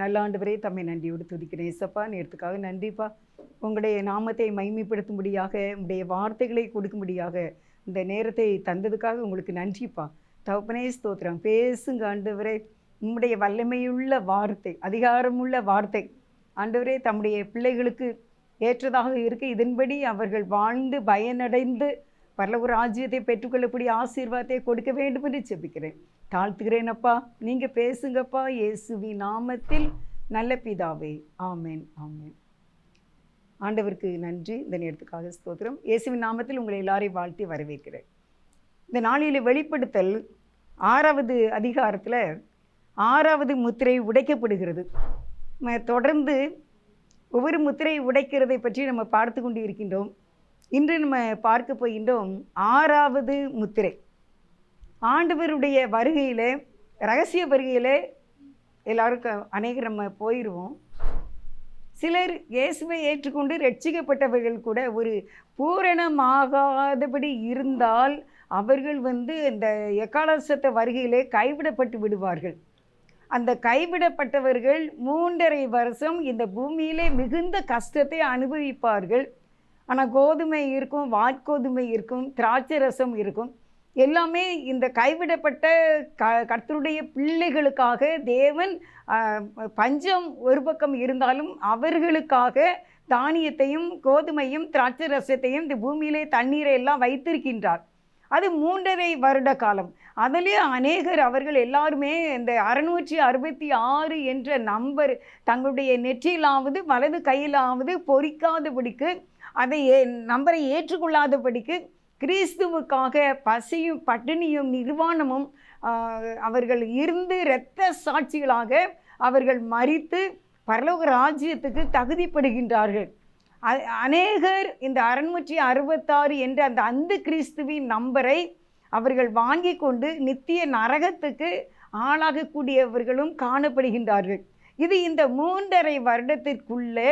நல்ல ஆண்டவரே, தம்மை நன்றியோடு துதிக்கிறேன். ஏசப்பா, நேரத்துக்காக நன்றிப்பா. உங்களுடைய நாமத்தை மகிமைப்படுத்தும்படியாக, உங்களுடைய வார்த்தைகளை கொடுக்கும்படியாக இந்த நேரத்தை தந்ததுக்காக உங்களுக்கு நன்றிப்பா. தகப்பனே, ஸ்தோத்திரம். பேசுங்க ஆண்டவரே. உம்முடைய வல்லமையுள்ள வார்த்தை, அதிகாரமுள்ள வார்த்தை ஆண்டவரே தம்முடைய பிள்ளைகளுக்கு ஏற்றதாக இருக்க, இதன்படி அவர்கள் வாழ்ந்து பயனடைந்து பரலோக ராஜ்யத்தை பெற்றுக்கொள்ளக்கூடிய ஆசீர்வாதத்தை கொடுக்க வேண்டும் என்று ஜெபிக்கிறேன். தாழ்த்துகிறேன் அப்பா. நீங்கள் பேசுங்கப்பா. இயேசுவின் நாமத்தில் நல்ல பிதாவே, ஆமேன், ஆமேன். ஆண்டவருக்கு நன்றி. இந்த நேரத்துக்காக ஸ்தோத்திரம். இயேசுவின் நாமத்தில் உங்களை எல்லாரையும் வாழ்த்தி வரவேற்கிறேன். இந்த நாளில் வெளிப்படுத்தல் 6வது அதிகாரத்தில் 6வது முத்திரை உடைக்கப்படுகிறது. தொடர்ந்து ஒவ்வொரு முத்திரை உடைக்கிறதை பற்றி நம்ம பார்த்து கொண்டு இருக்கின்றோம். இன்று நம்ம பார்க்க போகின்றோம் 6வது முத்திரை. ஆண்டவருடைய வருகையில், ரகசிய வருகையில் எல்லாருக்கும் அநேகர் நம்ம போயிடுவோம். சிலர் இயேசுவை ஏற்றுக்கொண்டு ரட்சிக்கப்பட்டவர்கள் கூட ஒரு பூரணமாகாதபடி இருந்தால் அவர்கள் இந்த எக்காலசத்த வருகையிலே கைவிடப்பட்டு விடுவார்கள். அந்த கைவிடப்பட்டவர்கள் 3.5 வருஷம் இந்த பூமியிலே மிகுந்த கஷ்டத்தை அனுபவிப்பார்கள். ஆனால் கோதுமை இருக்கும், வாற்கோதுமை இருக்கும், திராட்சை ரசம் இருக்கும். எல்லாமே இந்த கைவிடப்பட்ட கர்த்தருடைய பிள்ளைகளுக்காக தேவன் பஞ்சம் ஒரு பக்கம் இருந்தாலும் அவர்களுக்காக தானியத்தையும் கோதுமையும் திராட்சை ரசத்தையும் இந்த பூமியிலே தண்ணீரை எல்லாம் வைத்திருக்கின்றார். அது 3.5 வருட காலம். அதிலே அநேகர் அவர்கள் எல்லாருமே இந்த 666 என்ற நம்பர் தங்களுடைய நெற்றியிலாவது வலது கையிலாவது பொறிக்காதபடிக்கு, அதை நம்பரை ஏற்றுக்கொள்ளாதபடிக்கு கிறிஸ்துவுக்காக பசியும் பட்டினியும் நிர்வாணமும் அவர்கள் இருந்து இரத்த சாட்சிகளாக அவர்கள் மரித்து பரலோக ராஜ்யத்துக்கு தகுதிப்படுகின்றார்கள். அநேகர் இந்த 666 என்ற அந்த கிறிஸ்துவின் நம்பரை அவர்கள் வாங்கி கொண்டு நித்திய நரகத்துக்கு ஆளாகக்கூடியவர்களும் காணப்படுகின்றார்கள். இது இந்த 3.5 வருடத்திற்குள்ளே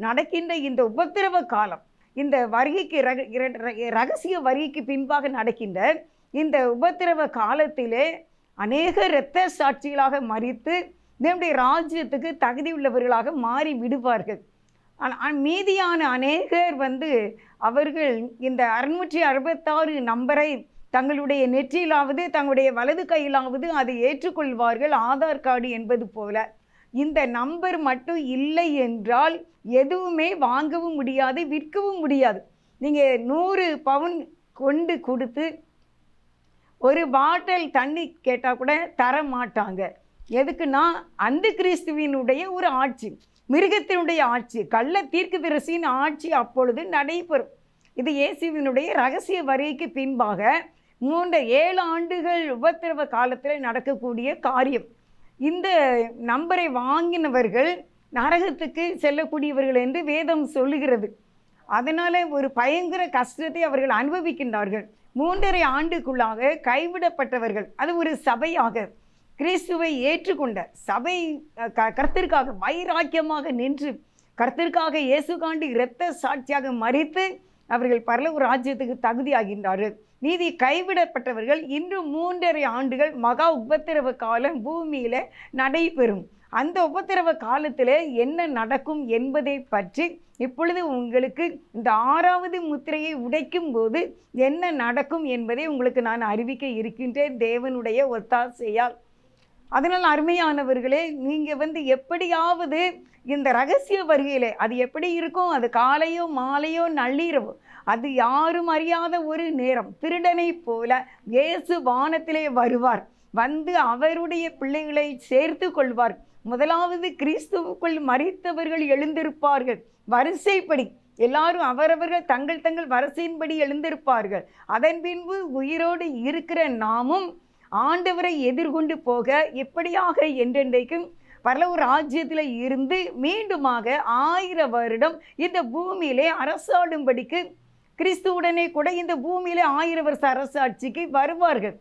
நடக்கின்ற இந்த உபத்திரவ காலம். இந்த வருகைக்கு ரகசிய வருகைக்கு பின்பாக நடக்கின்ற இந்த உபத்திரவ காலத்திலே அநேக இரத்த சாட்சிகளாக மரித்து நம்முடைய ராஜ்யத்துக்கு தகுதி உள்ளவர்களாக மாறி விடுவார்கள். மீதியான அநேகர் அவர்கள் இந்த 666 நம்பரை தங்களுடைய நெற்றியிலாவது தங்களுடைய வலது கையிலாவது அதை ஏற்றுக்கொள்வார்கள். ஆதார் கார்டு என்பது போல இந்த நம்பர் மட்டும் இல்லை என்றால் எதுவுமே வாங்கவும் முடியாது, விற்கவும் முடியாது. நீங்கள் 100 பவுன் கொண்டு கொடுத்து ஒரு பாட்டில் தண்ணி கேட்டால் கூட தர மாட்டாங்க. எதுக்குன்னா அந்த கிறிஸ்துவினுடைய ஒரு ஆட்சி, மிருகத்தினுடைய ஆட்சி, கள்ள தீர்க்கதரிசியின் ஆட்சி அப்பொழுது நடைபெறும். இது இயேசுவினுடைய ரகசிய வருகைக்கு பின்பாக 7 ஆண்டுகள் உபத்திரவ காலத்தில் நடக்கக்கூடிய காரியம். இந்த நம்பரை வாங்கினவர்கள் நரகத்துக்கு செல்லக்கூடியவர்கள் என்று வேதம் சொல்லுகிறது. அதனால் ஒரு பயங்கர கஷ்டத்தை அவர்கள் அனுபவிக்கின்றார்கள். 3.5 ஆண்டுக்குள்ளாக கைவிடப்பட்டவர்கள், அது ஒரு சபையாக கிறிஸ்துவை ஏற்றுக்கொண்ட சபை கர்த்தருக்காக வைராக்கியமாக நின்று கர்த்தருக்காக இயேசுகாண்டு இரத்த சாட்சியாக மரித்து அவர்கள் பரலோக ராஜ்யத்துக்கு தகுதியாகின்றார்கள். நீதி கைவிடப்பட்டவர்கள் இன்று 3.5 ஆண்டுகள் மகா உபத்திரவ காலம் பூமியில் நடைபெறும். அந்த உபத்திரவ காலத்தில் என்ன நடக்கும் என்பதை பற்றி இப்பொழுது உங்களுக்கு இந்த 6வது முத்திரையை உடைக்கும் போது என்ன நடக்கும் என்பதை உங்களுக்கு நான் அறிவிக்க இருக்கின்றேன், தேவனுடைய ஒத்தாசையால். அதனால் அருமையானவர்களே, நீங்கள் எப்படியாவது இந்த ரகசிய வருகையில் அது எப்படி இருக்கும், அது காலையோ மாலையோ நள்ளிரவோ, அது யாரும் அறியாத ஒரு நேரம், திருடனை போல இயேசு வானத்திலே வருவார். அவருடைய பிள்ளைகளை சேர்த்து கொள்வார். முதலாவது கிறிஸ்துவுக்குள் மரித்தவர்கள் எழுந்திருப்பார்கள். வரிசைப்படி எல்லாரும் அவரவர்கள் தங்கள் தங்கள் வரிசையின்படி எழுந்திருப்பார்கள். அதன் பின்பு உயிரோடு இருக்கிற நாமும் ஆண்டவரை எதிர்கொண்டு போக எப்படியாக என்றென்றைக்கும் பரலோக ராஜ்யத்தில் இருந்து மீண்டுமாக 1000 வருடம் இந்த பூமியிலே அரசாடும்படிக்கு கிறிஸ்துவுடனே கூட இந்த பூமியிலே 1000 வருஷ அரசாட்சிக்கு வருவார்கள்.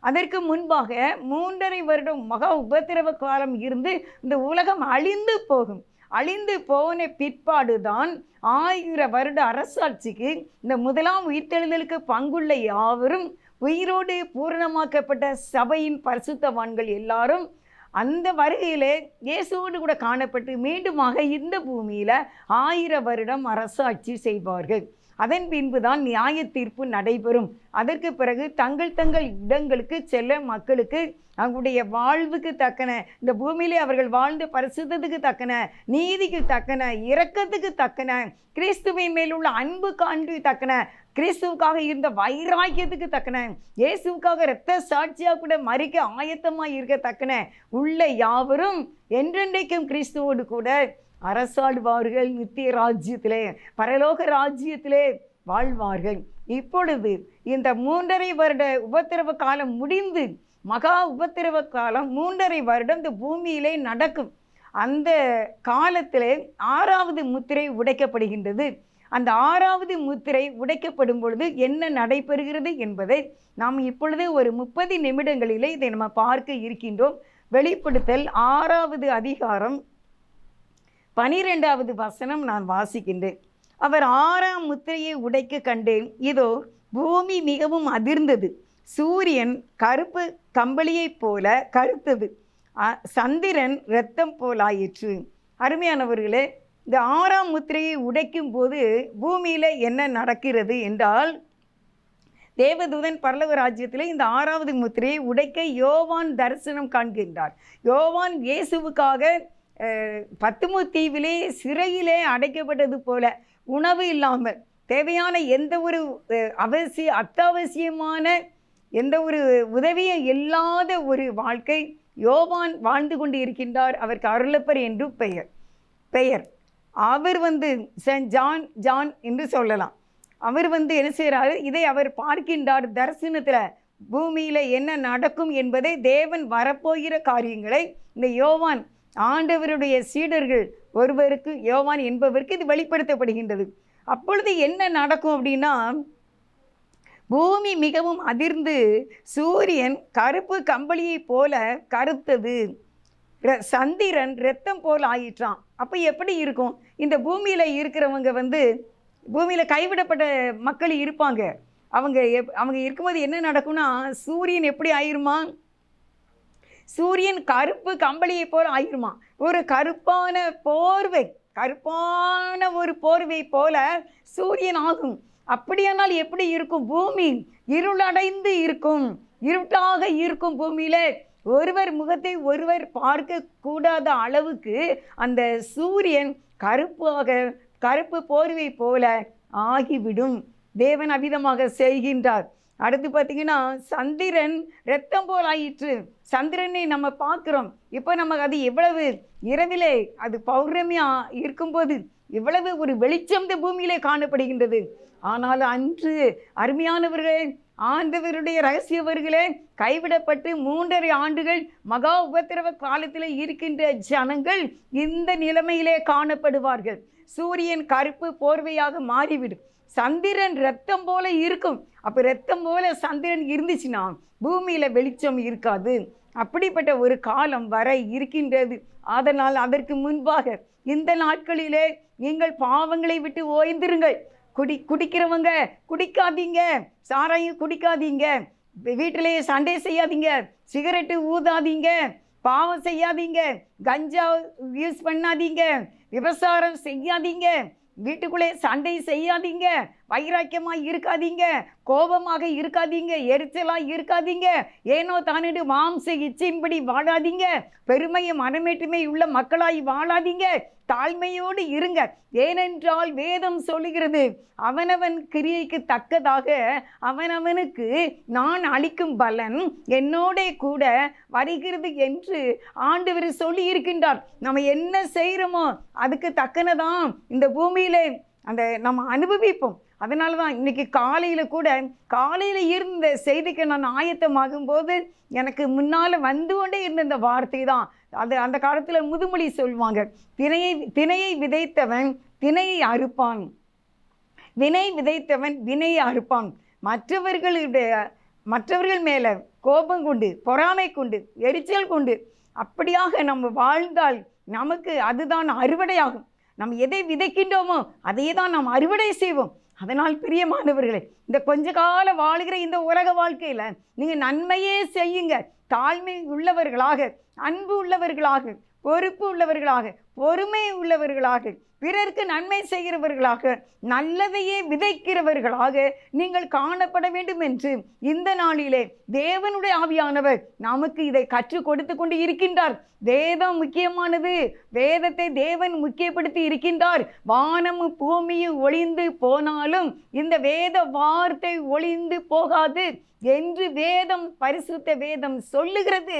அதற்கு முன்பாக 3.5 வருடம் மகா உபத்திரவ காலம் இருந்து இந்த உலகம் அழிந்து போகும். அழிந்து போன பிற்பாடுதான் 1000 வருட அரசாட்சிக்கு இந்த முதலாம் உயிர்த்தெழுதலுக்கு பங்குள்ள யாவரும் உயிரோடு பூரணமாக்கப்பட்ட சபையின் பரிசுத்தவான்கள் எல்லாரும் அந்த வருகையிலே இயேசுவோடு கூட காணப்பட்டு மீண்டுமாக இந்த பூமியில் 1000 வருடம் அரசாட்சி செய்வார்கள். அதன் பின்புதான் நியாய தீர்ப்பு நடைபெறும். அதற்கு பிறகு தங்கள் இடங்களுக்கு செல்ல மக்களுக்கு அவங்களுடைய வாழ்வுக்கு தக்கன, இந்த பூமியிலே அவர்கள் வாழ்ந்த பரிசுத்தத்துக்கு தக்கன, நீதிக்கு தக்கன, இரக்கத்துக்கு தக்கன, கிறிஸ்துவின் மேலுள்ள அன்பு காண்பு தக்கன, கிறிஸ்துவுக்காக இருந்த வைராக்கியத்துக்கு தக்கன, இயேசுவுக்காக இரத்த சாட்சியாக கூட மறிக்க ஆயத்தமாக இருக்க தக்கன உள்ள யாவரும் என்றென்றைக்கும் கிறிஸ்துவோடு கூட அரசாடுவார்கள். நித்திய ராஜ்யத்திலே, பரலோக ராஜ்யத்திலே வாழ்வார்கள். இப்பொழுது இந்த 3.5 வருட உபத்திரவ காலம் முடிந்து மகா உபத்திரவ காலம் 3.5 வருடம் இந்த பூமியிலே நடக்கும். அந்த காலத்திலே 6வது முத்திரை உடைக்கப்படுகின்றது. அந்த 6வது முத்திரை உடைக்கப்படும் பொழுது என்ன நடைபெறுகிறது என்பதை நாம் இப்பொழுது ஒரு 30 நிமிடங்களிலே இதை நம்ம பார்க்க இருக்கின்றோம். வெளிப்படுத்தல் 6வது அதிகாரம் 12வது வசனம் நான் வாசிக்கின்றேன். அவர் 6ஆம் முத்திரையை உடைக்க கண்டேன். இதோ பூமி மிகவும் அதிர்ந்தது, சூரியன் கருப்பு கம்பளியைப் போல கருத்தது, சந்திரன் இரத்தம் போலாயிற்று. அருமையானவர்களே, இந்த 6ஆம் முத்திரையை உடைக்கும் போது பூமியில் என்ன நடக்கிறது என்றால், தேவதூதன் பரலோக ராஜ்யத்தில் இந்த 6வது முத்திரையை உடைக்க யோவான் தரிசனம் காண்கின்றார். யோவான் இயேசுவுக்காக பத்துமு தீவிலே சிறையிலே அடைக்கப்பட்டது போல உணவு இல்லாமல், தேவையான எந்த ஒரு அத்தாவசியமான எந்த ஒரு உதவியும் இல்லாத ஒரு வாழ்க்கை யோவான் வாழ்ந்து கொண்டு இருக்கின்றார். அவருக்கு அருளப்பர் என்று பெயர். அவர் சென்ட் ஜான் என்று சொல்லலாம். அவர் என்ன செய்கிறாரு, இதை அவர் பார்க்கின்றார் தரிசனத்தில். பூமியில் என்ன நடக்கும் என்பதை, தேவன் வரப்போகிற காரியங்களை இந்த யோவான், ஆண்டவருடைய சீடர்கள் ஒருவருக்கு, யோவான் என்பவருக்கு இது வெளிப்படுத்தப்படுகின்றது. அப்பொழுது என்ன நடக்கும் அப்படின்னா, பூமி மிகவும் அதிர்ந்து சூரியன் கருப்பு கம்பளியை போல கருத்தது, சந்திரன் இரத்தம் போல் ஆயிற்றான். அப்போ எப்படி இருக்கும்? இந்த பூமியில் இருக்கிறவங்க பூமியில் கைவிடப்பட்ட மக்கள் இருப்பாங்க. அவங்க இருக்கும்போது என்ன நடக்கும்னா, சூரியன் எப்படி ஆயிருமா? சூரியன் கருப்பு கம்பளியை போல் ஆயிருமா. ஒரு கருப்பான ஒரு போர்வை போல சூரியன் ஆகும். அப்படியானால் எப்படி இருக்கும்? பூமி இருளடைந்து இருக்கும், இருட்டாக இருக்கும். பூமியில ஒருவர் முகத்தை ஒருவர் பார்க்க கூடாத அளவுக்கு அந்த சூரியன் கருப்பு போர்வை போல ஆகிவிடும். தேவன் அவ்விதமாக செய்கின்றார். அடுத்து பார்த்தீங்கன்னா, சந்திரன் இரத்தம் போல் ஆயிற்று. சந்திரனை நம்ம பார்க்குறோம். இப்போ நமக்கு அது எவ்வளவு இரவிலே, அது பௌர்ணமியாக இருக்கும்போது இவ்வளவு ஒரு வெளிச்சம் இந்த பூமியிலே காணப்படுகின்றது. ஆனால் அன்று அருமையானவர்களே, ஆண்டவருடைய ரகசியவர்களே, கைவிடப்பட்டு 3.5 ஆண்டுகள் மகா உபத்திரவ காலத்தில் இருக்கின்ற ஜனங்கள் இந்த நிலைமையிலே காணப்படுவார்கள். சூரியன் கருப்பு போர்வையாக மாறிவிடும், சந்திரன் இரத்தம் போல இருக்கும். அப்போ இரத்தம் போல சந்திரன் இருந்துச்சுன்னா பூமியில் வெளிச்சம் இருக்காது. அப்படிப்பட்ட ஒரு காலம் வர இருக்கின்றது. அதனால் அதற்கு முன்பாக இந்த நாட்களிலே நீங்கள் பாவங்களை விட்டு ஓய்ந்திருங்கள். குடிக்கிறவங்க குடிக்காதீங்க, சாராயம் குடிக்காதீங்க, வீட்டிலேயே சண்டை செய்யாதீங்க, சிகரெட்டு ஊதாதீங்க, பாவம் செய்யாதீங்க, கஞ்சா யூஸ் பண்ணாதீங்க, விபசாரம் செய்யாதீங்க, வீட்டுக்குள்ளே சண்டை செய்யாதீங்க, வைராக்கியமாக இருக்காதீங்க, கோபமாக இருக்காதீங்க, எரிச்சலாக இருக்காதீங்க, ஏனோ தானிட்டு மாம்ச இச்சையின்படி வாழாதீங்க, பெருமையும் மனமேற்றுமை உள்ள மக்களாய் வாழாதீங்க, தாழ்மையோடு இருங்க. ஏனென்றால் வேதம் சொல்லுகிறது, அவனவன் கிரியைக்கு தக்கதாக அவனவனுக்கு நான் அளிக்கும் பலன் என்னோட கூட வருகிறது என்று ஆண்டவர் சொல்லி இருக்கின்றார். நம்ம என்ன செய்கிறோமோ அதுக்கு தக்கனதான் இந்த பூமியிலே நம்ம அனுபவிப்போம். அதனால தான் இன்றைக்கி காலையில் இருந்த செய்திக்கு நான் ஆயத்தமாகும் போது எனக்கு முன்னால் வந்து கொண்டே இருந்த இந்த வார்த்தை தான். அந்த காலத்தில் முதுமொழி சொல்லுவாங்க, தினையை விதைத்தவன் தினையை அறுப்பான், வினை விதைத்தவன் வினையை அறுப்பான். மற்றவர்கள் மேலே கோபம் கொண்டு, பொறாமை கொண்டு, எரிச்சல் கொண்டு அப்படியாக நம்ம வாழ்ந்தால் நமக்கு அதுதான் அறுவடையாகும். நம்ம எதை விதைக்கின்றோமோ அதையே தான் நாம் அறுவடை செய்வோம். அதனால் பிரியமானவர்களே, இந்த கொஞ்ச கால வாழ்கிற இந்த உலக வாழ்க்கையில் நீங்கள் நன்மையே செய்யுங்க. தாழ்மை உள்ளவர்களாக, அன்பு உள்ளவர்களாக, பொறுப்பு உள்ளவர்களாக, பொறுமை உள்ளவர்களாக, பிறருக்கு நன்மை செய்கிறவர்களாக, நல்லதையே விதைக்கிறவர்களாக நீங்கள் காணப்பட வேண்டும் என்று இந்த நாளிலே தேவனுடைய ஆவியானவர் நமக்கு இதை கற்றுக் கொடுத்து கொண்டு இருக்கின்றார். வேதம் முக்கியமானது. வேதத்தை தேவன் முக்கியப்படுத்தி இருக்கின்றார். வானமும் பூமியும் ஒளிந்து போனாலும் இந்த வேத வார்த்தை ஒளிந்து போகாது என்று வேதம், பரிசுத்த வேதம் சொல்லுகிறது.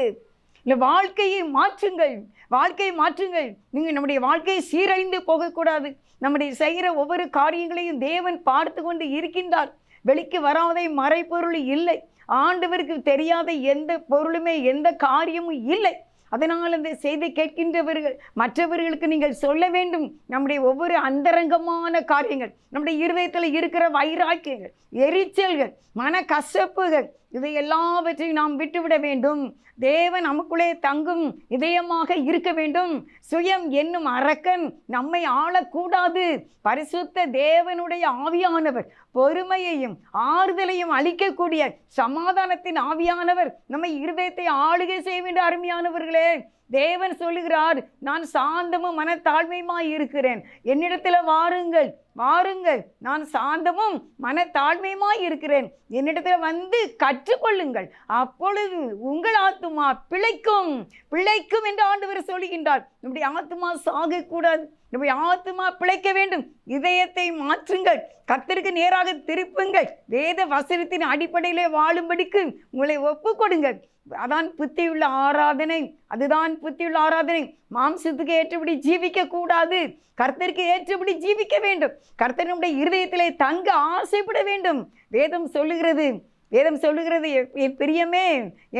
இந்த வாழ்க்கையை மாற்றுங்கள், வாழ்க்கையை மாற்றுங்கள். நீங்கள் நம்முடைய வாழ்க்கையை சீரழிந்து போகக்கூடாது. நம்முடைய செய்கிற ஒவ்வொரு காரியங்களையும் தேவன் பார்த்து கொண்டு இருக்கின்றார். வெளிக்கு வராத மறைப்பொருள் இல்லை. ஆண்டவருக்கு தெரியாத எந்த பொருளுமே, எந்த காரியமும் இல்லை. அதனால் அந்த செய்தி கேட்கின்றவர்கள் மற்றவர்களுக்கு நீங்கள் சொல்ல வேண்டும். நம்முடைய ஒவ்வொரு அந்தரங்கமான காரியங்கள், நம்முடைய இருதயத்தில் இருக்கிற வைராக்கியங்கள், எரிச்சல்கள், மன கசப்புகள், இதை எல்லாவற்றையும் நாம் விட்டுவிட வேண்டும். தேவன் நமக்குள்ளே தங்கும் இதயமாக இருக்க வேண்டும். சுயம் என்னும் அரக்கன் நம்மை ஆளக்கூடாது. பரிசுத்த தேவனுடைய ஆவியானவர், பொறுமையையும் ஆறுதலையும் அளிக்கக்கூடிய சமாதானத்தின் ஆவியானவர் நம்மை இருதயத்தை ஆளுகை செய்ய வேண்டும். அருமையானவர்களே, தேவன் சொல்லுகிறார், நான் சாந்தமும் மனத்தாழ்மையுமாய் இருக்கிறேன், என்னிடத்தில் வாருங்கள், வாருங்கள், நான் சாந்தமும் மனத்தாழ்மையுமாய் இருக்கிறேன், என்னிடத்தில் வந்து கற்றுக்கொள்ளுங்கள், அப்பொழுது உங்கள் ஆத்துமா பிழைக்கும், பிழைக்கும் என்று ஆண்டவர் சொல்லுகின்றார். நம்முடைய ஆத்துமா சாகக்கூடாது, நம்முடைய ஆத்துமா பிழைக்க வேண்டும். இதயத்தை மாற்றுங்கள், கர்த்தருக்கு நேராக திருப்புங்கள், வேத வசனத்தின் அடிப்படையிலே வாழும்படிக்கு உங்களை ஒப்பு கொடுங்கள். அதான் புத்தியுள்ள ஆராதனை, அதுதான் புத்தியுள்ள ஆராதனை. மாம்சத்துக்கு ஏற்றபடி ஜீவிக்க கூடாது, கர்த்தருக்கு ஏற்றபடி ஜீவிக்க வேண்டும். கர்த்தனுடைய இருதயத்திலே தங்க ஆசைப்பட வேண்டும். வேதம் சொல்லுகிறது, வேதம் சொல்லுகிறது, என் பிரியமே,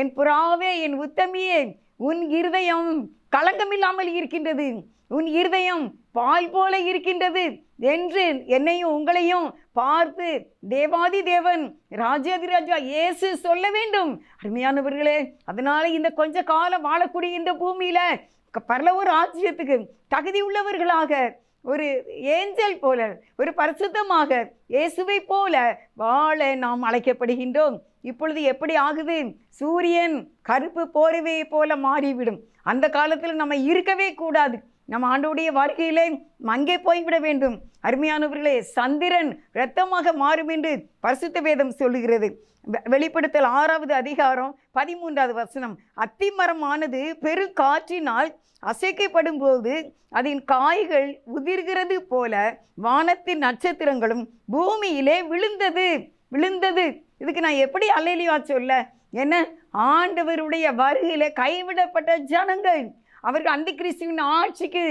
என் புறாவே, என் உத்தமியே, உன் இருதயம் களங்கமில்லாமல் இருக்கின்றது, உன் இருதயம் பால் போல இருக்கின்றது என்று என்னையும் உங்களையும் பார்த்து தேவாதி தேவன், ராஜாதிராஜா இயேசு சொல்ல வேண்டும். அருமையானவர்களே, அதனால இந்த கொஞ்ச காலம் வாழக்கூடிய இந்த பூமியில பரலோக ராஜ்யத்துக்கு தகுதி உள்ளவர்களாக, ஒரு ஏஞ்சல் போல, ஒரு பரிசுத்தமாக, இயேசுவை போல வாழ நாம் அழைக்கப்படுகின்றோம். இப்பொழுது எப்படி ஆகுது? சூரியன் கருப்பு போர்வையை போல மாறிவிடும். அந்த காலத்தில் நம்ம இருக்கவே கூடாது. நம்ம ஆண்டவருடைய வாழ்க்கையிலே மங்கே போய்விட வேண்டும். அருமையானவர்களே, சந்திரன் இரத்தமாக மாறும் என்று பரிசுத்த வேதம் சொல்லுகிறது. வெளிப்படுத்தல் 6வது அதிகாரம் 13வது வசனம், அத்திமரமானது பெரு காற்றினால் அசைக்கப்படும் போது அதன் காய்கள் உதிர்கிறது போல வானத்தின் நட்சத்திரங்களும் பூமியிலே விழுந்தது, விழுந்தது. இதுக்கு நான் எப்படி அல்லேலூயா சொல்ல? என்ன, ஆண்டவருடைய வருகையிலே கைவிடப்பட்ட ஜனங்கள், அவர்கள் அந்தி கிறிஸ்துவின் ஆட்சிக்கு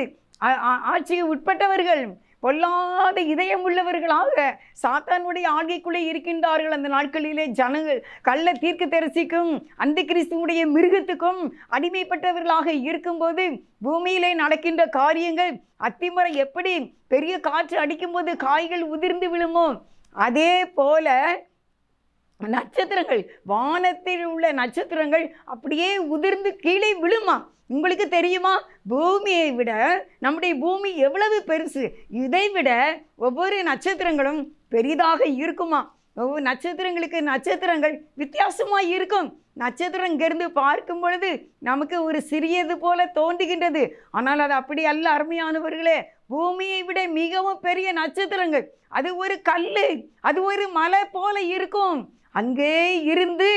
உட்பட்டவர்கள், பொல்லாத இதயம் உள்ளவர்களாக சாத்தானுடைய ஆள்கைக்குள்ளே இருக்கின்றார்கள். அந்த நாட்களிலே ஜனங்கள் கள்ள தீர்க்கதரிசிக்கும் அந்தி கிறிஸ்துவுடைய மிருகத்துக்கும் அடிமைப்பட்டவர்களாக இருக்கும்போது பூமியிலே நடக்கின்ற காரியங்கள், அத்திமரம் எப்படி பெரிய காற்று அடிக்கும்போது காய்கள் உதிர்ந்து விழுமோ, அதே போல நட்சத்திரங்கள், வானத்தில் உள்ள நட்சத்திரங்கள் அப்படியே உதிர்ந்து கீழே விழுமா. உங்களுக்கு தெரியுமா, பூமியை விட நம்முடைய பூமி எவ்வளவு பெருசு, இதை விட ஒவ்வொரு நட்சத்திரங்களும் பெரிதாக இருக்குமா. ஒவ்வொரு நட்சத்திரங்களுக்கு நட்சத்திரங்கள் வித்தியாசமாக இருக்கும். நட்சத்திரம் இங்கிருந்து பார்க்கும் பொழுது நமக்கு ஒரு சிறியது போல தோன்றுகின்றது, ஆனால் அது அப்படி அல்ல. அருமையானவர்களே, பூமியை விட மிகவும் பெரிய நட்சத்திரங்கள், அது ஒரு கல், அது ஒரு மலை போல இருக்கும். அங்கே இருந்து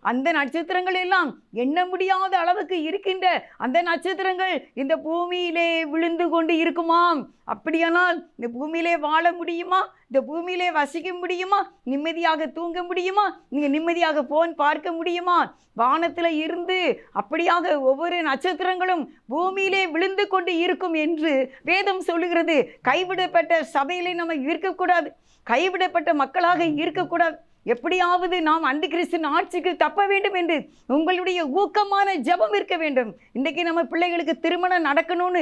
அந்த நட்சத்திரங்கள் எல்லாம் எண்ண முடியாத அளவுக்கு இருக்கின்ற அந்த நட்சத்திரங்கள் இந்த பூமியிலே விழுந்து கொண்டு இருக்குமாம். அப்படியானால் இந்த பூமியிலே வாழ முடியுமா? இந்த பூமியிலே வசிக்க முடியுமா? நிம்மதியாக தூங்க முடியுமா? நீங்கள் நிம்மதியாக போன் பார்க்க முடியுமா? வானத்தில் இருந்து அப்படியாக ஒவ்வொரு நட்சத்திரங்களும் பூமியிலே விழுந்து கொண்டு இருக்கும் என்று வேதம் சொல்லுகிறது. கைவிடப்பட்ட சபையிலே நம்ம இருக்கக்கூடாது, கைவிடப்பட்ட மக்களாக இருக்கக்கூடாது. எப்படியாவது நாம் அந்தி கிறிஸ்துவின் ஆட்சிக்கு தப்ப வேண்டும் என்று உங்களுடைய ஊக்கமான ஜெபம் இருக்க வேண்டும். இன்றைக்கு நம்ம பிள்ளைகளுக்கு திருமணம் நடக்கணும்னு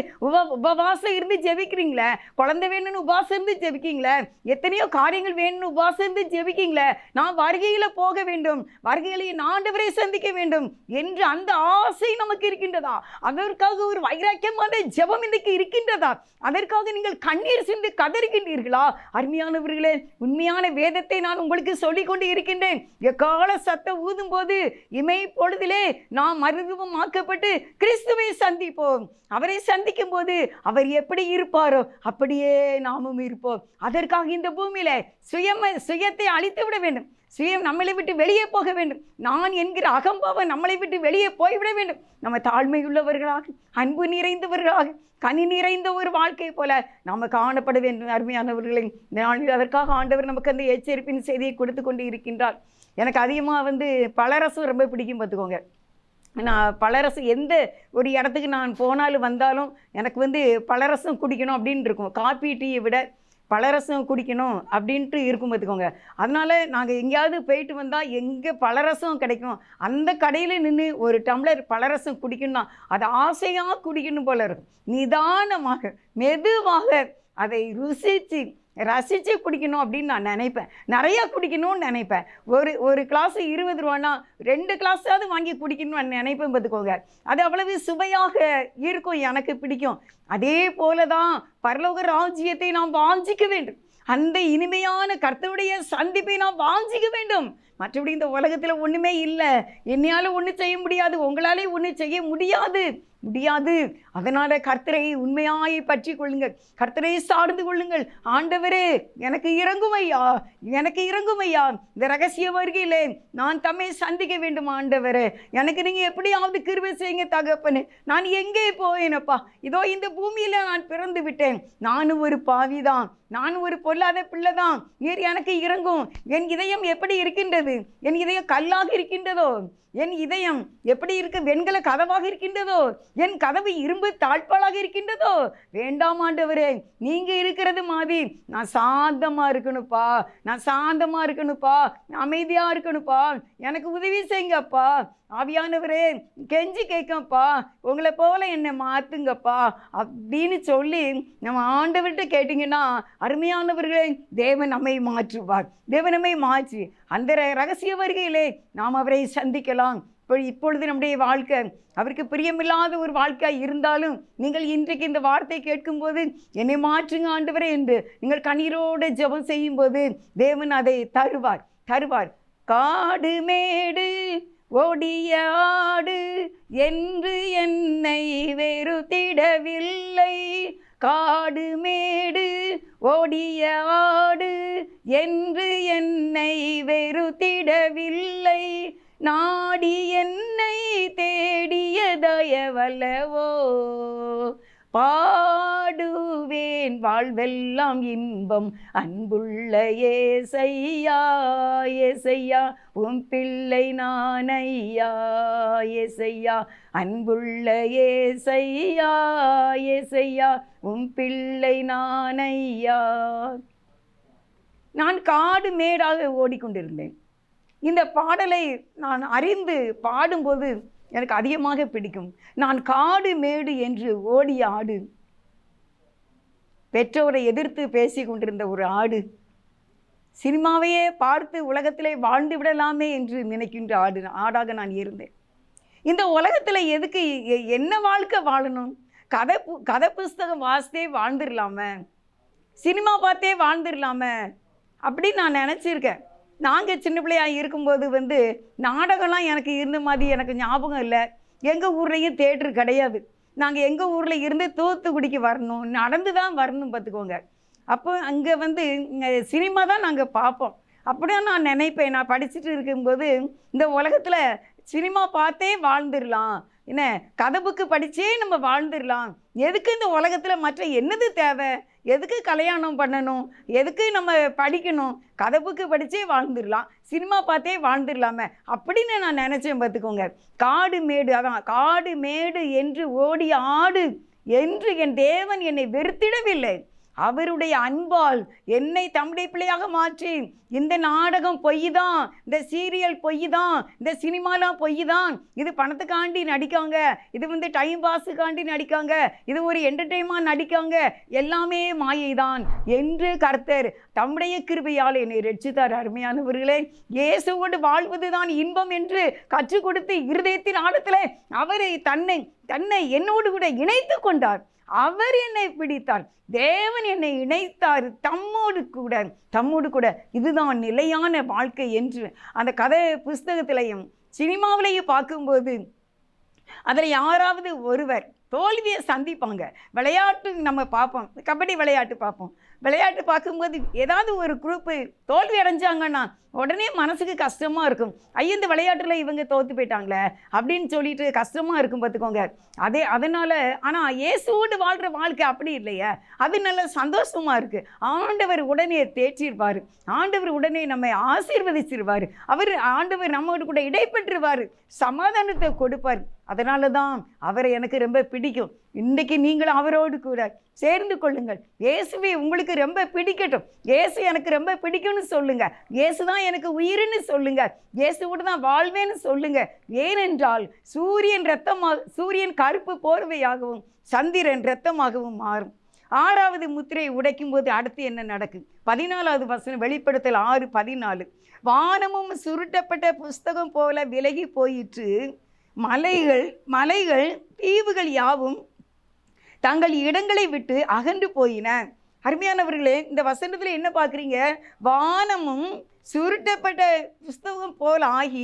உபவாசம் இருந்து ஜெபிக்கிறீங்களே, குழந்தை வேணும்னு உபவாசம் இருந்து ஜெபிக்கீங்களே, எத்தனையோ காரியங்கள் வேணும்னு உபவாசம் இருந்து ஜெபிக்கீங்களே, நான் வருகையில் போக வேண்டும், வருகையில் ஆண்டவரை சந்திக்க வேண்டும் என்று அந்த ஆசை நமக்கு இருக்கின்றதா? அதற்காக ஒரு வைராக்கியமான ஜெபம் இன்றைக்கு இருக்கின்றதா? அதற்காக நீங்கள் கண்ணீர் சிந்து கதறுகின்றீர்களா? அருமையானவர்களே, உண்மையான வேதத்தை நான் உங்களுக்கு சொல்லிக் கொண்டு இருக்கின்றேன். எக்கால சத்தம் ஊதும் போது இமை பொழுதிலே நாம் மறுரூபமாக்கப்பட்டு கிறிஸ்துவை சந்திப்போம். அவரை சந்திக்கும் போது அவர் எப்படி இருப்பாரோ அப்படியே நாமும் இருப்போம். அதற்காக இந்த பூமியில சுயத்தை அழித்து விட வேண்டும். சுயம் நம்மளை விட்டு வெளியே போக வேண்டும். நான் என்கிற அகம்பாவம் நம்மளை விட்டு வெளியே போய்விட வேண்டும். நம்ம தாழ்மையுள்ளவர்களாக, அன்பு நிறைந்தவர்களாக, கனி நிறைந்த ஒரு வாழ்க்கை போல நாம் காணப்பட வேண்டும். அருமையானவர்களை, இந்த நாளில் அதற்காக ஆண்டவர் நமக்கு அந்த எச்சரிப்பின் செய்தியை கொடுத்து கொண்டு இருக்கின்றார். எனக்கு அதிகமாக பழரசம் ரொம்ப பிடிக்கும் பார்த்துக்கோங்க. நான் பழரசம் எந்த ஒரு இடத்துக்கு நான் போனாலும் வந்தாலும் எனக்கு பழரசம் குடிக்கணும் அப்படின்னு இருக்கும். காப்பி டீயை விட பழரசம் குடிக்கணும் அப்படின்ட்டு இருக்கும் பார்த்துக்கோங்க. அதனால் நாங்கள் எங்கேயாவது போயிட்டு வந்தால் எங்கே பழரசம் கிடைக்கும் அந்த கடையில் நின்று ஒரு டம்ளர் பழரசம் குடிக்கணும்னா அது ஆசையாக குடிக்கணும் போல இருக்கும். நிதானமாக மெதுவாக அதை ரசித்து குடிக்கணும் அப்படின்னு நான் நினைப்பேன். நிறையா குடிக்கணும்னு நினைப்பேன். ஒரு கிளாஸு 20 ரூபான்னா 2 கிளாஸாவது வாங்கி குடிக்கணும்னு நான் நினைப்பேன் பார்த்துக்கோங்க. அது அவ்வளவு சுவையாக இருக்கும், எனக்கு பிடிக்கும். அதே போல தான் பரலோக ராஜ்யத்தை நாம் வாஞ்சிக்க வேண்டும். அந்த இனிமையான கர்த்தருடைய சந்திப்பை நாம் வாஞ்சிக்க வேண்டும். மற்றபடி இந்த உலகத்தில் ஒன்றுமே இல்லை. என்னையால் ஒன்றும் செய்ய முடியாது, உங்களாலே ஒன்றும் செய்ய முடியாது. அதனால் கர்த்தரை உண்மையாய் பற்றி கொள்ளுங்கள், கர்த்தரை சார்ந்து கொள்ளுங்கள். ஆண்டவரே எனக்கு இறங்கும் ஐயா, இந்த ரகசிய வருகையிலே நான் தம்மை சந்திக்க வேண்டும். ஆண்டவரே எனக்கு நீங்கள் எப்படியாவது கிருபை செய்யுங்க தகப்பனே. நான் எங்கே போவேனப்பா? இதோ இந்த பூமியில் நான் பிறந்து விட்டேன். நானும் ஒரு பாவிதான், நான் ஒரு பொல்லாத பிள்ளை தான். நீர் எனக்கு இறங்கும். என் இதயம் எப்படி இருக்கின்றது? என் இதயம் கல்லாக இருக்கின்றதோ? என் இதயம் எப்படி இருக்க வெண்கல கதவாக இருக்கின்றதோ? என் கதவு இரும்பு தாழ்பாலாக இருக்கின்றதோ? வேண்டாம் ஆண்டவரே, நீங்க இருக்கிறது மாதிரி நான் சாந்தமா இருக்கணும்ப்பா, நான் அமைதியா இருக்கணும்ப்பா. எனக்கு உதவி செய்யுங்கப்பா. ஆவியானவரே கெஞ்சி கேட்கப்பா, உங்களை போல என்னை மாற்றுங்கப்பா அப்படின்னு சொல்லி நம்ம ஆண்டவர்கிட்ட கேட்டிங்கன்னா, அருமையானவர்களே, தேவன் நம்மை மாற்றுவார். தேவன் நம்மை மாற்றி அந்த ரகசிய வருகையிலே நாம் அவரை சந்திக்கலாம். இப்பொழுது நம்முடைய வாழ்க்கை அவருக்கு பிரியமில்லாத ஒரு வாழ்க்கையாக இருந்தாலும் நீங்கள் இன்றைக்கு இந்த வார்த்தை கேட்கும்போது என்னை மாற்றுங்க ஆண்டவரே என்று நீங்கள் கண்ணீரோடு ஜெபம் செய்யும்போது தேவன் அதை தருவார். காடு மேடு ஓடிய ஆடு என்று என்னை வெறுத்திடவில்லை. காடு மேடு ஓடிய ஆடு என்று என்னை வெறுத்திடவில்லை. நாடி என்னை தேடிய தயவல்லவோ. பாடுவேன் வாழ்வெல்லாம் இன்பம் அன்புள்ள ஏசையா, உம் பிள்ளை நான் ஐயா. ஏசையா, அன்புள்ள ஏசையா, உம் பிள்ளை நான் ஐயா. நான் காடு மேடாக ஓடிக்கொண்டிருந்தேன். இந்த பாடலை நான் அறிந்து பாடும்போது எனக்கு அதிகமாக பிடிக்கும். நான் காடு மேடு என்று ஓடிய ஆடு, பெற்றோரை எதிர்த்து பேசி கொண்டிருந்த ஒரு ஆடு, சினிமாவையே பார்த்து உலகத்திலே வாழ்ந்து விடலாமே என்று நினைக்கின்ற ஆடாக நான் இருந்தேன். இந்த உலகத்தில் எதுக்கு என்ன வாழ்க்கை வாழணும்? கதை புஸ்தகம் வாசித்தே வாழ்ந்துடலாமே, சினிமா பார்த்தே வாழ்ந்துடலாமே அப்படின்னு நான் நினச்சிருக்கேன். நாங்கள் சின்ன பிள்ளையாக இருக்கும்போது நாடகம்லாம் எனக்கு இருந்த மாதிரி எனக்கு ஞாபகம் இல்லை. எங்கள் ஊர்லேயும் தேட்டரு கிடையாது. நாங்கள் எங்கள் ஊரில் இருந்து தூத்துக்குடிக்கு வரணும், நடந்து தான் வரணும் பார்த்துக்கோங்க. அப்போ அங்கே சினிமா தான் நாங்கள் பார்ப்போம். அப்படியே நான் நினைப்பேன், நான் படிச்சுட்டு இருக்கும்போது இந்த உலகத்தில் சினிமா பார்த்தே வாழ்ந்துடலாம், என்ன கதை புக்கு படித்தே நம்ம வாழ்ந்துடலாம். எதுக்கு இந்த உலகத்தில் மற்ற என்னது தேவை? எதுக்கு கல்யாணம் பண்ணணும்? எதுக்கு நம்ம படிக்கணும்? கதை புக்கு படித்தே வாழ்ந்துடலாம், சினிமா பார்த்தே வாழ்ந்துடலாமே அப்படின்னு நான் நினச்சேன் பார்த்துக்கோங்க. காடு மேடு, அதான் காடு மேடு என்று ஓடிய ஆடு என்று என் தேவன் என்னை வெறுத்திடவில்லை. அவருடைய அன்பால் என்னை தம்முடைய பிள்ளையாக மாற்றி, இந்த நாடகம் பொய் தான், இந்த சீரியல் பொய் தான், இந்த சினிமாலாம் பொய் தான், இது பணத்துக்காண்டி நடிக்காங்க, இது டைம் பாஸுக்காண்டி நடிக்காங்க, இது ஒரு என்டர்டெயின்மெண்ட் நடிக்காங்க, எல்லாமே மாயை தான் என்று கர்த்தர் தம்முடைய கிருபையால் என்னை ரட்சித்தார். அருமையானவர்களே, இயேசுவோடு வாழ்வது தான் இன்பம் என்று கற்றுக் கொடுத்து இருதயத்தின் ஆழத்தில் அவரை தன்னை என்னோடு கூட இணைத்து கொண்டார். அவர் என்னை பிடித்தார், தேவன் என்னை இணைத்தார் தம்மோடு கூட. இதுதான் நிலையான வாழ்க்கை என்று அந்த கதை புஸ்தகத்திலையும் சினிமாவிலையும் பார்க்கும்போது அதில் யாராவது ஒருவர் தோல்வியை சந்திப்பாங்க. விளையாட்டு நம்ம பார்ப்போம், கபடி விளையாட்டு பார்ப்போம். விளையாட்டு பார்க்கும்போது ஏதாவது ஒரு குரூப்பு தோல்வி அடைஞ்சாங்கன்னா உடனே மனசுக்கு கஷ்டமாக இருக்கும். ஐயோ இந்த விளையாட்டில் இவங்க தோற்று போயிட்டாங்களே அப்படின்னு சொல்லிட்டு கஷ்டமாக இருக்கும் பார்த்துக்கோங்க. அதனால் ஆனால் இயேசுவோடு வாழ்கிற வாழ்க்கை அப்படி இல்லையா, அது நல்ல சந்தோஷமாக இருக்குது. ஆண்டவர் உடனே தேற்றிருப்பார், ஆண்டவர் உடனே நம்மை ஆசீர்வதிச்சிருவார், ஆண்டவர் நம்மோடு கூட இடைப்பெற்றுவார், சமாதானத்தை கொடுப்பார். அதனால தான் அவரை எனக்கு ரொம்ப பிடிக்கும். இன்றைக்கு நீங்களும் அவரோடு கூட சேர்ந்து கொள்ளுங்கள். இயேசுவை உங்களுக்கு ரொம்ப பிடிக்கட்டும். இயேசு எனக்கு ரொம்ப பிடிக்கும்னு சொல்லுங்க. இயேசு தான் எனக்கு உயிர்னு சொல்லுங்க. இயேசுவோடு தான் வாழ்வேன்னு சொல்லுங்க. ஏனென்றால் சூரியன் கருப்பு போர்வையாகவும் சந்திரன் இரத்தமாகவும் மாறும். 6வது முத்திரையை உடைக்கும் போது அடுத்து என்ன நடக்கும்? 14வது வசனம், வெளிப்படுத்தல் 6:14. வானமும் சுருட்டப்பட்ட புஸ்தகம் போல விலகி போயிற்று, மலைகள் தீவுகள் யாவும் தங்கள் இடங்களை விட்டு அகன்று போயின. அருமையானவர்களே, இந்த வசனத்தில் என்ன பார்க்குறீங்க? வானமும் சுருட்டப்பட்ட புஸ்தகம் போல் ஆகி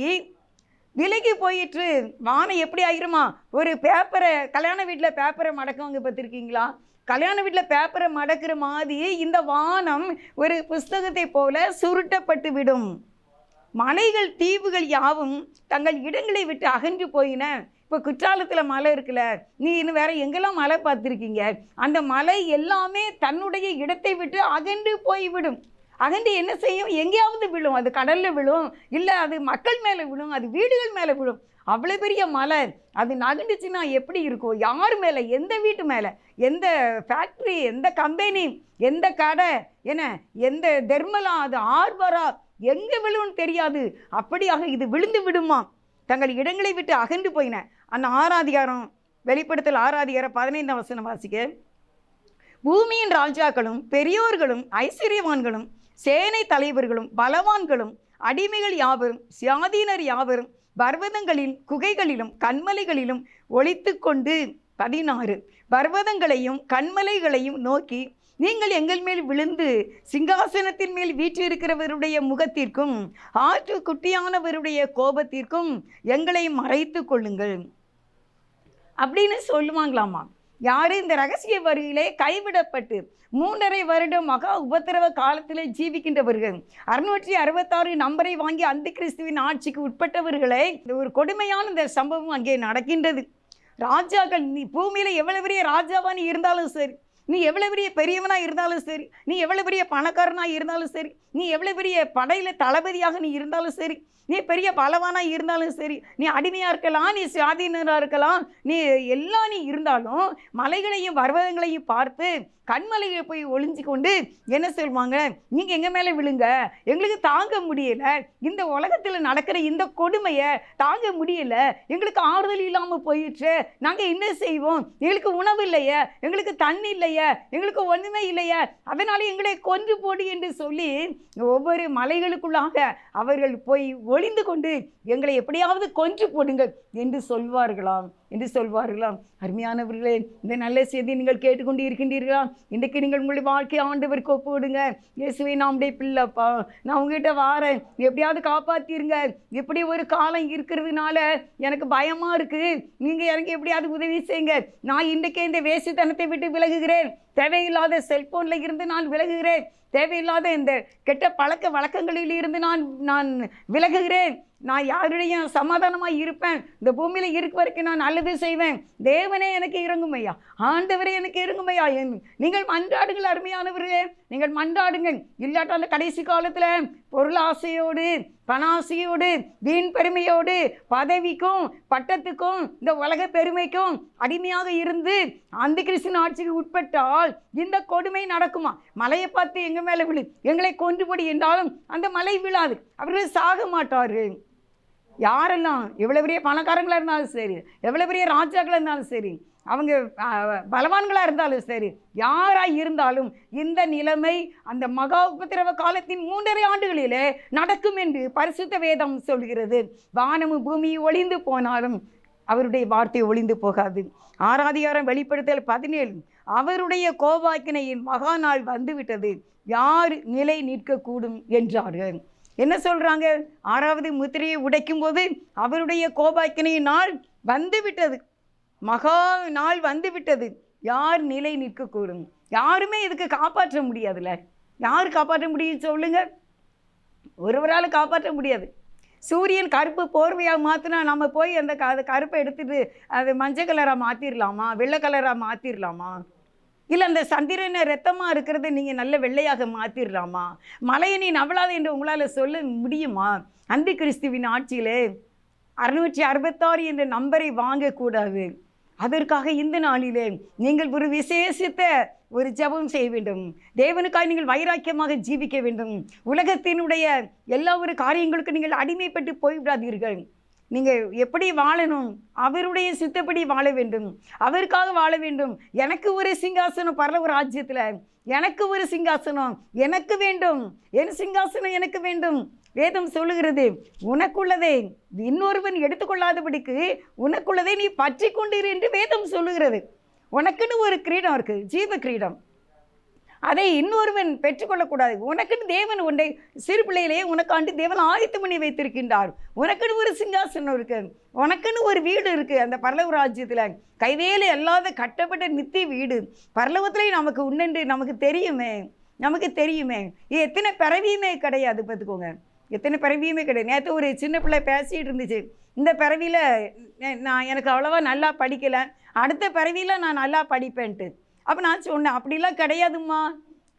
விலகி போயிற்று. வானம் எப்படி ஆகிருமா? ஒரு பேப்பரை, கல்யாண வீட்டில் பேப்பரை மடக்குவாங்க பார்த்துருக்கீங்களா? கல்யாண வீட்டில் பேப்பரை மடக்கிற மாதிரி இந்த வானம் ஒரு புஸ்தகத்தை போல சுருட்டப்பட்டு விடும். மலைகள் தீவுகள் யாவும் தங்கள் இடங்களை விட்டு அகன்று போயின. இப்போ குற்றாலத்தில் மலை இருக்குல்ல, நீ இன்னும் வேற எங்கெல்லாம் மலை பார்த்துருக்கீங்க? அந்த மலை எல்லாமே தன்னுடைய இடத்தை விட்டு அகன்று போய்விடும். அகன்று என்ன செய்யும்? எங்கேயாவது விழும். அது கடலில் விழும், இல்லை அது மக்கள் மேலே விழும், அது வீடுகள் மேலே விழும். அவ்வளோ பெரிய மலை அது நகண்டுச்சுன்னா எப்படி இருக்கும்? யார் மேலே? எந்த வீட்டு மேலே? எந்த ஃபேக்ட்ரி, எந்த கம்பெனி, எந்த கடை, எந்த தெர்மலா, அது ஆர்வரா, எங்கே விழுவுன்னு தெரியாது. அப்படியாக இது விழுந்து விடுமா? தங்கள் இடங்களை விட்டு அகன்று போயின. அந்த 6 வெளிப்படுத்தல் 6:15 வசனம் வாசிக்க, பூமியின் ராஜாக்களும் பெரியோர்களும் ஐஸ்வர்யவான்களும் சேனை தலைவர்களும் பலவான்களும் அடிமைகள் யாவரும் சுயாதீனர் யாவரும் பர்வதங்களில் குகைகளிலும் கண்மலைகளிலும் ஒளித்து கொண்டு 16 பர்வதங்களையும் கண்மலைகளையும் நோக்கி, நீங்கள் எங்கள் மேல் விழுந்து சிங்காசனத்தின் மேல் வீற்றிருக்கிறவருடைய முகத்திற்கும் ஆட்டுக்குட்டியானவருடைய கோபத்திற்கும் எங்களை மறைத்து கொள்ளுங்கள் அப்படின்னு சொல்லுவாங்களாமா. யாரு? இந்த ரகசிய வருகையிலே கைவிடப்பட்டு 3.5 வருடம் மகா உபத்திரவ காலத்தில் ஜீவிக்கின்றவர்கள், 666 நம்பரை வாங்கி அந்த கிறிஸ்துவின் ஆட்சிக்கு உட்பட்டவர்களை ஒரு கொடுமையான இந்த சம்பவம் அங்கே நடக்கின்றது. ராஜாக்கள், நீ பூமியில் எவ்வளவு பெரிய ராஜாவாக நீ இருந்தாலும் சரி, நீ எவ்வளோ பெரிய பெரியவனாக இருந்தாலும் சரி, நீ எவ்வளோ பெரிய பணக்காரனாக இருந்தாலும் சரி, நீ எவ்வளோ பெரிய படையில் தளபதியாக நீ இருந்தாலும் சரி, நீ பெரிய பலவானாக இருந்தாலும் சரி, நீ அடிமையாக இருக்கலாம், நீ சுயாதீனராக இருக்கலாம், நீ இருந்தாலும் மலைகளையும் பர்வதங்களையும் பார்த்து கண்மலையை போய் ஒளிஞ்சு கொண்டு என்ன சொல்லுவாங்க? நீங்கள் எங்கள் மேலே விழுங்க, எங்களுக்கு தாங்க முடியலை, இந்த உலகத்தில் நடக்கிற இந்த கொடுமையை தாங்க முடியலை, எங்களுக்கு ஆறுதல் இல்லாமல் போயிடுச்சு, நாங்கள் என்ன செய்வோம்? எங்களுக்கு உணவு இல்லையே, எங்களுக்கு தண்ணி இல்லையே, எங்களுக்கு ஒன்றுமே இல்லையே, அதனால எங்களை கொன்று போடு என்று சொல்லி ஒவ்வொரு மலைகளுக்குள்ளாக அவர்கள் போய் ஒளிந்து கொண்டு எங்களை எப்படியாவது கொன்று போடுங்கள் என்று சொல்வார்களாம். அருமையானவர்களே, இந்த நல்ல செய்தியை நீங்கள் கேட்டுக்கொண்டு இருக்கின்றீர்களா? இன்றைக்கு நீங்கள் உங்களுடைய வாழ்க்கையை ஆண்டவருக்கு ஒப்புவிடுங்க. இயேசுவே, நான் உடைய பிள்ளைப்பா, நான் உங்ககிட்ட வாரேன், எப்படியாவது காப்பாற்றிருங்க. இப்படி ஒரு காலம் இருக்கிறதுனால எனக்கு பயமாக இருக்குது, நீங்கள் எனக்கு எப்படியாவது உதவி செய்யுங்க. நான் இன்றைக்கே இந்த வேசித்தனத்தை விட்டு விலகுகிறேன், தேவையில்லாத செல்போனில் இருந்து நான் விலகுகிறேன், தேவையில்லாத இந்த கெட்ட பழக்க வழக்கங்களில் இருந்து நான் விலகுகிறேன், நான் யாருடையும் சமாதானமாக இருப்பேன், இந்த பூமியில் இருக்க வரைக்கும் நான் நல்லது செய்வேன். தேவனே எனக்கு இறங்குமையா, ஆண்டவரே எனக்கு இறங்குமையா. நீங்கள் மன்றாடுங்கள் அருமையானவர்களே, நீங்கள் மன்றாடுங்கள். இல்லாட்டால் அந்த கடைசி காலத்தில் பொருளாசையோடு பணாசையோடு வீண் பெருமையோடு பதவிக்கும் பட்டத்துக்கும் இந்த உலக பெருமைக்கும் அடிமையாக இருந்து அந்த கிறிஸ்துவின் ஆட்சிக்கு உட்பட்டால் இந்த கொடுமை நடக்குமா? மலையை பார்த்து எங்கள் மேலே விழு, எங்களை கொன்றுபடி என்றாலும் அந்த மலை விழாது, அவர்கள் சாக மாட்டார்கள். யாரெல்லாம் எவ்வளோ பெரிய பணக்காரங்களாக இருந்தாலும் சரி, எவ்வளோ பெரிய ராஜாக்களாக இருந்தாலும் சரி, அவங்க பலவான்களாக இருந்தாலும் சரி, யாராக இருந்தாலும் இந்த நிலைமை அந்த மகா உபத்திரவ காலத்தின் 3.5 ஆண்டுகளிலே நடக்கும் என்று பரிசுத்த வேதம் சொல்கிறது. வானமும் பூமியும் ஒளிந்து போனாலும் அவருடைய வார்த்தை ஒளிந்து போகாது. 6 வெளிப்படுத்தல் 17 அவருடைய கோபாக்கினையின் மகா நாள் வந்துவிட்டது, யார் நிலை நிற்கக்கூடும் என்றார்கள். என்ன சொல்றாங்க? 6வது முத்திரையை உடைக்கும் போது அவருடைய கோபாக்கினையின் நாள் வந்துவிட்டது, மகா நாள் வந்துவிட்டது, யார் நிலை நிற்கக்கூடும்? யாருமே இதுக்கு காப்பாற்ற முடியாதுல்ல. யார் காப்பாற்ற முடியும் சொல்லுங்க? ஒருவரால் காப்பாற்ற முடியாது. சூரியன் கருப்பு போர்வையாக மாற்றினா நம்ம போய் அந்த கருப்பை எடுத்துட்டு அது மஞ்சள் கலராக மாற்றிடலாமா? வெள்ளை கலராக மாற்றிடலாமா? இல்லை அந்த சந்திரனை ரத்தமாக இருக்கிறத நீங்கள் நல்ல வெள்ளையாக மாற்றிடலாமா? மலையை நீ நவளாத என்று உங்களால் சொல்ல முடியுமா? அந்தி கிறிஸ்துவின் ஆட்சியிலே 666 என்ற நம்பரை வாங்கக்கூடாது. அதற்காக இந்த நாளிலே நீங்கள் ஒரு விசேஷித்த ஒரு ஜெபம் செய்ய வேண்டும். தேவனுக்காக நீங்கள் வைராக்கியமாக ஜீவிக்க வேண்டும். உலகத்தினுடைய எல்லா ஒரு காரியங்களுக்கு நீங்கள் அடிமைப்பட்டு போய்விடாதீர்கள். நீங்கள் எப்படி வாழணும்? அவருடைய சித்தப்படி வாழ வேண்டும், அவருக்காக வாழ வேண்டும். எனக்கு ஒரு சிங்காசனம் பரலோக ராஜ்யத்தில், எனக்கு ஒரு சிங்காசனம் எனக்கு வேண்டும், என் சிங்காசனம் எனக்கு வேண்டும். வேதம் சொல்லுகிறது, உனக்குள்ளதை இன்னொருவன் எடுத்துக்கொள்ளாதபடிக்கு உனக்குள்ளதை நீ பற்றி கொண்டிரு என்று வேதம் சொல்லுகிறது. உனக்குன்னு ஒரு கிரீடம் இருக்குது, ஜீவ கிரீடம். அதை இன்னொருவன் பெற்றுக்கொள்ளக்கூடாது. உனக்குன்னு தேவன் உன்னை சிறு பிள்ளையிலேயே உனக்காண்டு தேவன் ஆயத்தம் பண்ணி வைத்திருக்கின்றார். உனக்குன்னு ஒரு சிங்காசனம் இருக்குது, உனக்குன்னு ஒரு வீடு இருக்குது. அந்த பரலோக ராஜ்யத்தில் கைவேலை அல்லாத கட்டப்பட்ட நித்திய வீடு பரலோகத்திலே நமக்கு உண்டென்று நமக்கு தெரியுமே. எத்தனை பிறவியுமே கிடையாது. பார்த்துக்கோங்க, எத்தனை பிறவியுமே கிடையாது. நேற்று ஒரு சின்ன பிள்ளை பேசிகிட்டு இருந்துச்சு, இந்த பிறவியில் நான் எனக்கு அவ்வளோவா நல்லா படிக்கலை, அடுத்த பிறவியில் நான் நல்லா படிப்பேன்ட்டு. அப்போ நான் சொன்னேன், அப்படிலாம் கிடையாதும்மா.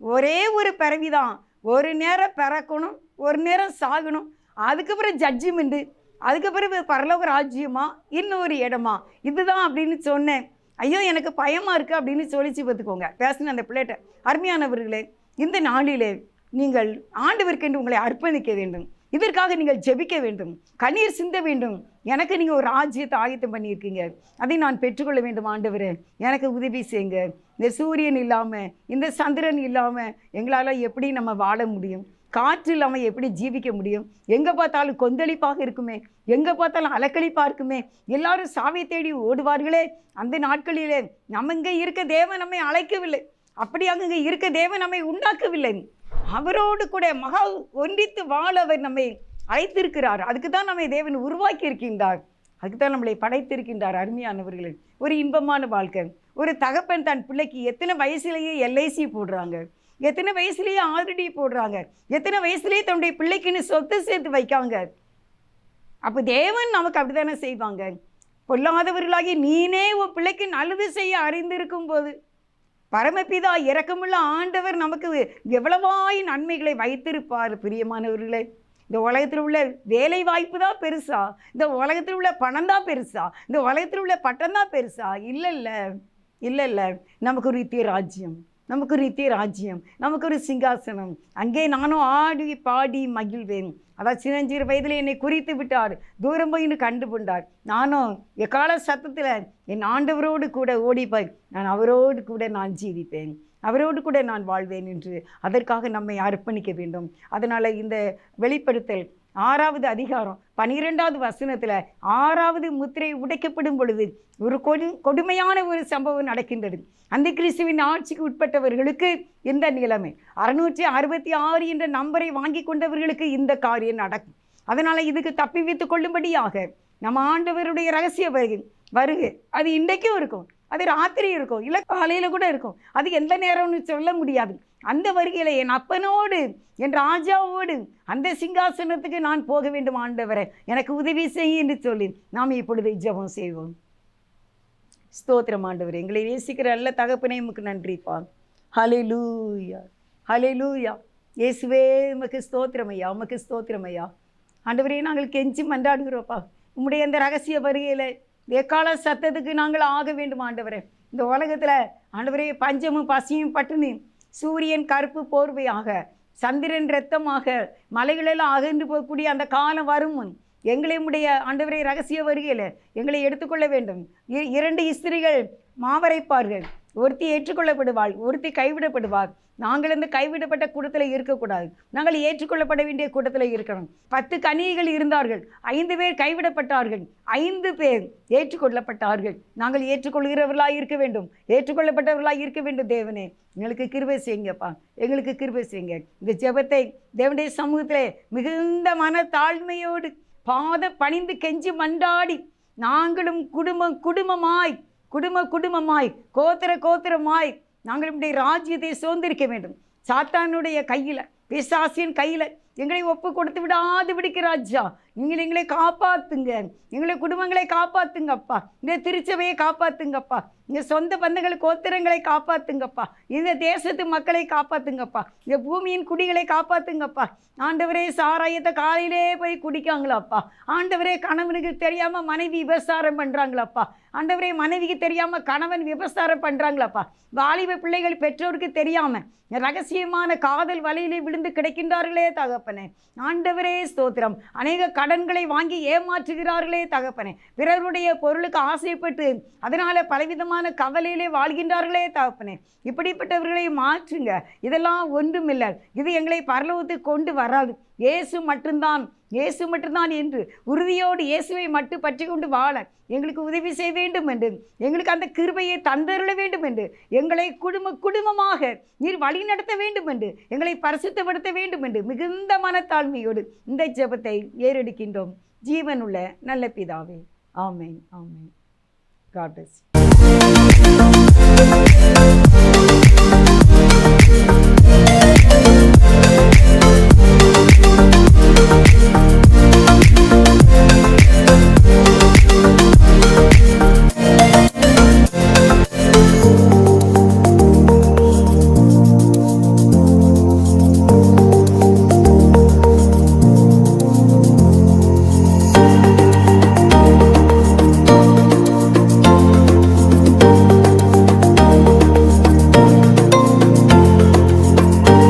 ஒரே ஒரு பிறவி தான். ஒரு நேரம் பிறக்கணும், ஒரு நேரம் சாகணும், அதுக்கப்புறம் ஜட்ஜ்மெண்ட்டு, அதுக்கப்புறம் பரலோக ராஜ்யமா இன்னொரு இடமா, இதுதான் அப்படின்னு சொன்னேன். ஐயோ எனக்கு பயமாக இருக்குது அப்படின்னு சொல்லிச்சு. பார்த்துக்கோங்க, பேசின அந்த பிள்ளைகிட்ட. அருமையானவர்களே, இந்த நாளிலே நீங்கள் ஆண்டவருக்கென்று உங்களை அர்ப்பணிக்க வேண்டும். இதற்காக நீங்கள் ஜெபிக்க வேண்டும், கண்ணீர் சிந்த வேண்டும். எனக்கு நீங்கள் ஒரு ராஜ்யத்தை ஆயத்தம் பண்ணியிருக்கீங்க, அதை நான் பெற்றுக்கொள்ள வேண்டும். ஆண்டவரே எனக்கு உதவி செய்யுங்க. இந்த சூரியன் இல்லாமல், இந்த சந்திரன் இல்லாமல் எங்களால் எப்படி நம்ம வாழ முடியும்? காற்று இல்லாமல் எப்படி ஜீவிக்க முடியும்? எங்கே பார்த்தாலும் கொந்தளிப்பாக இருக்குமே, எங்கே பார்த்தாலும் அலக்களிப்பாக இருக்குமே, எல்லாரும் சாவை தேடி ஓடுவார்களே. அந்த நாட்களிலே நம்ம இங்கே இருக்க தேவன் நம்மை அழைக்கவில்லை, அப்படி அங்கே இருக்க தேவன் நம்மை உண்டாக்கவில்லை. அவரோடு கூட மகா ஒன்றித்து வாழ அவர் நம்மை அழைத்திருக்கிறார். அதுக்கு தான் நம்மை தேவன் உருவாக்கி இருக்கின்றார், அதுக்கு தான் நம்மளை படைத்திருக்கின்றார். அருமையானவர்களே, ஒரு இன்பமான வாழ்க்கை. ஒரு தகப்பன் தன் பிள்ளைக்கு எத்தனை வயசுலேயே LIC போடுறாங்க, எத்தனை வயசுலேயே ஆல்ரெடி போடுறாங்க, எத்தனை வயசுலேயே தன்னுடைய பிள்ளைக்குன்னு சொத்து சேர்த்து வைக்காங்க. அப்போ தேவன் நமக்கு அப்படி தானே செய்வாங்க. பொல்லாதவர்களாகி நீனே உன் பிள்ளைக்கு நல்லது செய்ய அறிந்திருக்கும் போது பரமபிதா இரக்கமுள்ள ஆண்டவர் நமக்கு எவ்வளவாய் நன்மைகளை வைத்திருப்பார். பிரியமானவர்களே, இந்த உலகத்தில் உள்ள வேலை வாய்ப்பு தான் பெருசா? இந்த உலகத்தில் உள்ள பணம் தான் பெருசா? இந்த உலகத்தில் உள்ள பட்டம் தான் பெருசா? இல்லை. நமக்கு ஒரு நித்திய ராஜ்யம், நமக்கு ஒரு நித்திய ராஜ்யம், நமக்கு ஒரு சிங்காசனம். அங்கே நானும் ஆடி பாடி மகிழ்வேன். அதான் சின்னஞ்சிறு வயதில் என்னை குறித்து விட்டார், தூரம் போயின்னு கண்டு கொண்டார். நானும் எக்கால சத்தத்தில் என் ஆண்டவரோடு கூட ஓடிப்பாய், நான் அவரோடு கூட நான் ஜீவிப்பேன், அவரோடு கூட நான் வாழ்வேன் என்று அதற்காக நம்மை அர்ப்பணிக்க வேண்டும். அதனால் இந்த வெளிப்படுத்தல் 6வது அதிகாரம் 12வது வசனத்தில் 6வது முத்திரை உடைக்கப்படும் பொழுது ஒரு கொடுமையான ஒரு சம்பவம் நடக்கின்றது. அந்த கிறிஸ்துவின் ஆட்சிக்கு உட்பட்டவர்களுக்கு இந்த நிலைமை, 666 என்ற நம்பரை வாங்கி கொண்டவர்களுக்கு இந்த காரியம் நடக்கும். அதனால் இதுக்கு தப்பி வைத்து கொள்ளும்படியாக நம்ம ஆண்டவருடைய ரகசிய வருகை அது இன்றைக்கும் இருக்கும், அது ராத்திரி இருக்கும், இல்லை காலையில் கூட இருக்கும், அது எந்த நேரம்னு சொல்ல முடியாது. அந்த வருகையில் என் அப்பனோடு என் ராஜாவோடு அந்த சிங்காசனத்துக்கு நான் போக வேண்டும். ஆண்டவரை எனக்கு உதவி செய்ய என்று சொல்லி நாம் இப்பொழுது ஜெபம் செய்வோம். ஸ்தோத்திரம் ஆண்டவரே, எங்களை நேசிக்கிற நல்ல தகப்பனே உமக்கு நன்றிப்பா. ஹல்லேலூயா, ஹல்லேலூயா. இயேசுவே உமக்கு ஸ்தோத்திரமையா, உமக்கு ஸ்தோத்திரமையா. ஆண்டவரே, நாங்கள் கெஞ்சி மன்றாடுகிறோப்பா, உம்முடைய அந்த ரகசிய வருகையில் எக்கால சத்தத்துக்கு நாங்கள் ஆக வேண்டும். ஆண்டவரே, இந்த உலகத்தில் ஆண்டவரே பஞ்சமும் பசியும் பட்டினி, சூரியன் கருப்பு போர்வையாக, சந்திரன் இரத்தமாக, மலைகளெல்லாம் அகன்று போகக்கூடிய அந்த காலம் வரும் முன் எங்களை உடைய ஆண்டவரே ரகசிய வருகையில் எங்களை எடுத்துக்கொள்ள வேண்டும். 2 ஸ்திரீகள் மாவரைப்பார்கள், ஒருத்தி ஏற்றுக்கொள்ளப்படுவாள், ஒருத்தி கைவிடப்படுவாள். நாங்கள் இந்த கைவிடப்பட்ட கூட்டத்தில் இருக்கக்கூடாது. நாங்கள் ஏற்றுக்கொள்ளப்பட வேண்டிய கூட்டத்தில் இருக்கணும். 10 கன்னிகைகள் இருந்தார்கள், 5 பேர் கைவிடப்பட்டார்கள், 5 பேர் ஏற்றுக்கொள்ளப்பட்டார்கள். நாங்கள் ஏற்றுக்கொள்கிறவர்களாக இருக்க வேண்டும், ஏற்றுக்கொள்ளப்பட்டவர்களாக இருக்க வேண்டும். தேவனே, எங்களுக்கு கிருபை செய்யுங்கப்பா, எங்களுக்கு கிருபை செய்யுங்க. இந்த ஜெபத்தை தேவனுடைய சமூகத்திலே மிகுந்த மன தாழ்மையோடு பாத பணிந்து கெஞ்சி மண்டாடி நாங்களும் குடும்பமாய் கோத்திரமாய் நாங்கள் நம்முடைய ராஜ்யத்தை சுதந்திரிக்க வேண்டும். சாத்தானுடைய கையில், பிசாசின் கையில் எங்களை ஒப்பு கொடுத்து விடாது பிடிக்க ராஜா. நீங்கள் எங்களை காப்பாற்றுங்க, எங்களை குடும்பங்களை காப்பாற்றுங்கப்பா, இந்த திருச்சபையை காப்பாற்றுங்கப்பா, இந்த சொந்த பந்தங்கள் கோத்திரங்களை காப்பாற்றுங்கப்பா, இந்த தேசத்து மக்களை காப்பாற்றுங்கப்பா, இந்த பூமியின் குடிகளை காப்பாற்றுங்கப்பா. ஆண்டவரே, சாராயத்தை காலையிலே போய் குடிக்காங்களாப்பா. ஆண்டவரே, கணவனுக்கு தெரியாமல் மனைவி விபசாரம் பண்ணுறாங்களாப்பா. ஆண்டவரே, மனைவிக்கு தெரியாமல் கணவன் விபசாரம் பண்ணுறாங்களாப்பா. வாலிப பிள்ளைகள் பெற்றோருக்கு தெரியாமல் ரகசியமான காதல் வலையிலே விழுந்து கிடைக்கின்றார்களே தகப்பனே. ஆண்டவரே ஸ்தோத்திரம். அநேக கடன்களை வாங்கி ஏமாற்றுகிறார்களே தகப்பனே. பிறருடைய பொருளுக்கு ஆசைப்பட்டு அதனால பலவிதமான கவலையிலே வாழ்கின்றார்களே தகப்பனே. இப்படிப்பட்டவர்களை மாற்றுங்க. இதெல்லாம் ஒன்றுமில்லை, இது எங்களை பரலோகத்துக்கு கொண்டு வராது. இயேசு மட்டும்தான் என்று உறுதியோடு இயேசுவை மட்டும் பற்றி கொண்டு வாழ எங்களுக்கு உதவி செய்ய வேண்டும் என்று, எங்களுக்கு அந்த கிருபையை தந்தருள வேண்டும் என்று, எங்களை குடும்பமாக நீர் வழி நடத்த வேண்டும் என்று, எங்களை பரிசுத்தப்படுத்த வேண்டும் என்று மிகுந்த மனத்தாழ்மையோடு இந்த ஜெபத்தை ஏறெடுக்கின்றோம். ஜீவனுள்ள நல்ல பிதாவே, ஆமென், ஆமென். God bless you.